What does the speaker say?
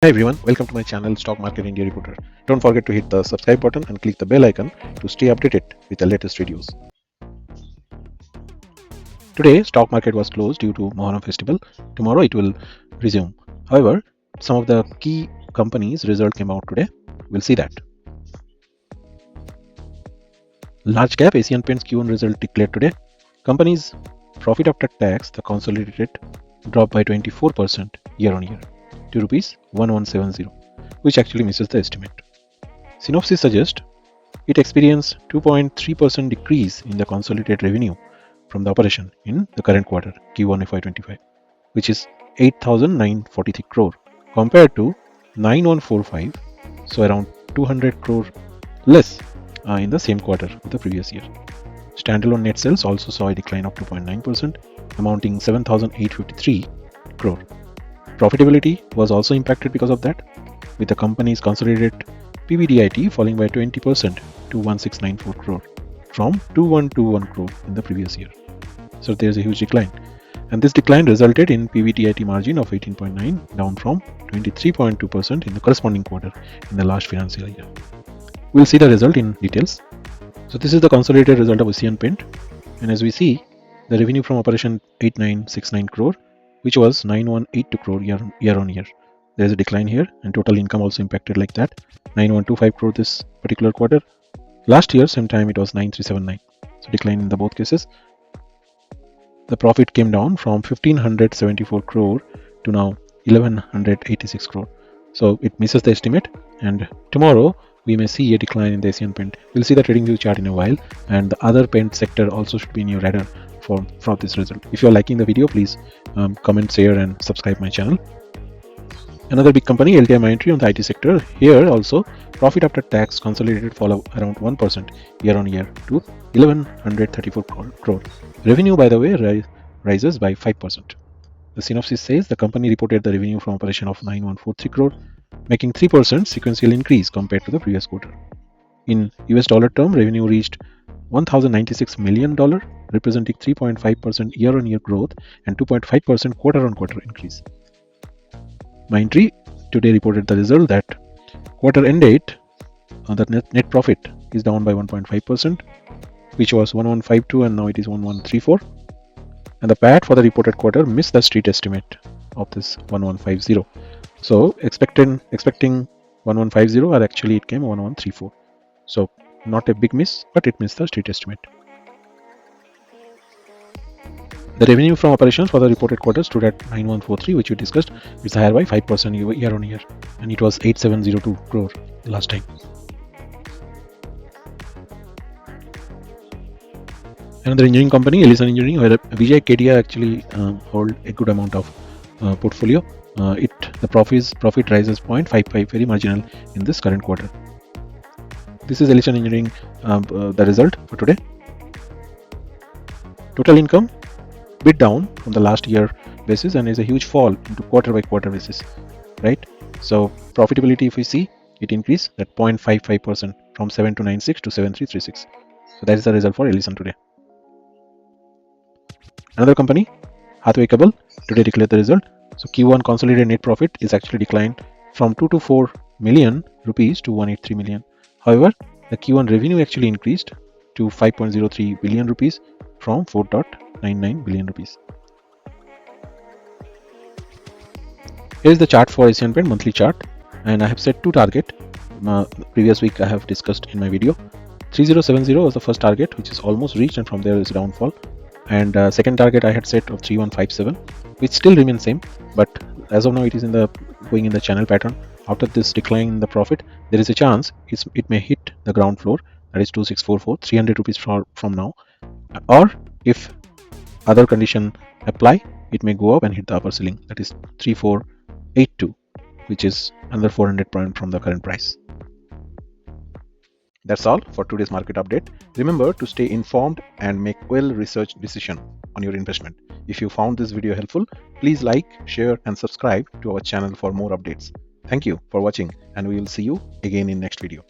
Hi everyone, welcome to my channel Stock Market India Reporter. Don't forget to hit the subscribe button and click the bell icon to stay updated with the latest videos. Today, stock market was closed due to Mohanam festival. Tomorrow it will resume. However, some of the key companies' result came out today. We'll see that. Large cap Asian Paints Q1 result declared today. Company's profit after tax, the consolidated, dropped by 24% year on year to rupees 1170, which actually misses the estimate. Synopsis suggests it experienced 2.3% decrease in the consolidated revenue from the operation in the current quarter Q1 FY25, which is 8,943 crore compared to 9145, so around 200 crore less in the same quarter of the previous year. Standalone net sales also saw a decline of 2.9%, amounting 7,853 crore. Profitability was also impacted because of that, with the company's consolidated PBDIT falling by 20% to 1694 crore from 2121 crore in the previous year. So there is a huge decline. And this decline resulted in PBDIT margin of 18.9, down from 23.2% in the corresponding quarter in the last financial year. We'll see the result in details. So this is the consolidated result of Asian Paint. And as we see, the revenue from operation 8969 crore, which was 9182 crore year on year. There is a decline here, and total income also impacted like that. 9125 crore this particular quarter. Last year, same time, it was 9379. So decline in the both cases. The profit came down from 1574 crore to now 1186 crore. So it misses the estimate, and tomorrow we may see a decline in the Asian Paint. We'll see the trading view chart in a while, and the other paint sector also should be in your radar for this result. If you're liking the video, please comment, share and subscribe my channel. Another big company, LTI MINDTREE on the IT sector. Here also, profit after tax consolidated fall around 1% year on year to 1134 crore. Revenue, by the way, rises by 5%. The synopsis says the company reported the revenue from operation of 9143 crore, making 3% sequential increase compared to the previous quarter. In US dollar term, revenue reached $1,096 million, representing 3.5% year-on-year growth and 2.5% quarter-on-quarter increase. Mindtree today reported the result that quarter end date, the net profit is down by 1.5%, which was 1152 and now it is 1134. And the PAT for the reported quarter missed the street estimate of this 1150. So expecting 1150, or actually it came 1134. So not a big miss, but it missed the street estimate. The revenue from operations for the reported quarter stood at 9143, which we discussed. It's higher by 5% year on year, and it was 8702 crore last time. Another engineering company, Elecon Engineering, where Vijay Kedia actually hold a good amount of portfolio. The profit rises 0.55, very marginal in this current quarter. This is Elecon Engineering, the result for today. Total income bit down from the last year basis and is a huge fall into quarter by quarter basis, right? So profitability, if we see, it increased at 0.55% from 7296 to 7336. So that is the result for Elecon today. Another company, Hathway Cable, today declared the result. So Q1 consolidated net profit is actually declined from 224 million rupees to 183 million. However, the Q1 revenue actually increased to 5.03 billion rupees from 4.99 billion rupees. Here is the chart for Asian Paint, monthly chart, and I have set two targets. Previous week I have discussed in my video. 3070 was the first target, which is almost reached, and from there is downfall. And second target I had set of 3157, which still remains same, but as of now it is going in the channel pattern. After this decline in the profit, there is a chance it may hit the ground floor, that is 2644, 300 rupees from now, or if other condition apply, it may go up and hit the upper ceiling, that is 3482, which is another 400 point from the current price. That's all for today's market update. Remember to stay informed and make well-researched decision on your investment. If you found this video helpful, please like, share and subscribe to our channel for more updates. Thank you for watching, and we will see you again in next video.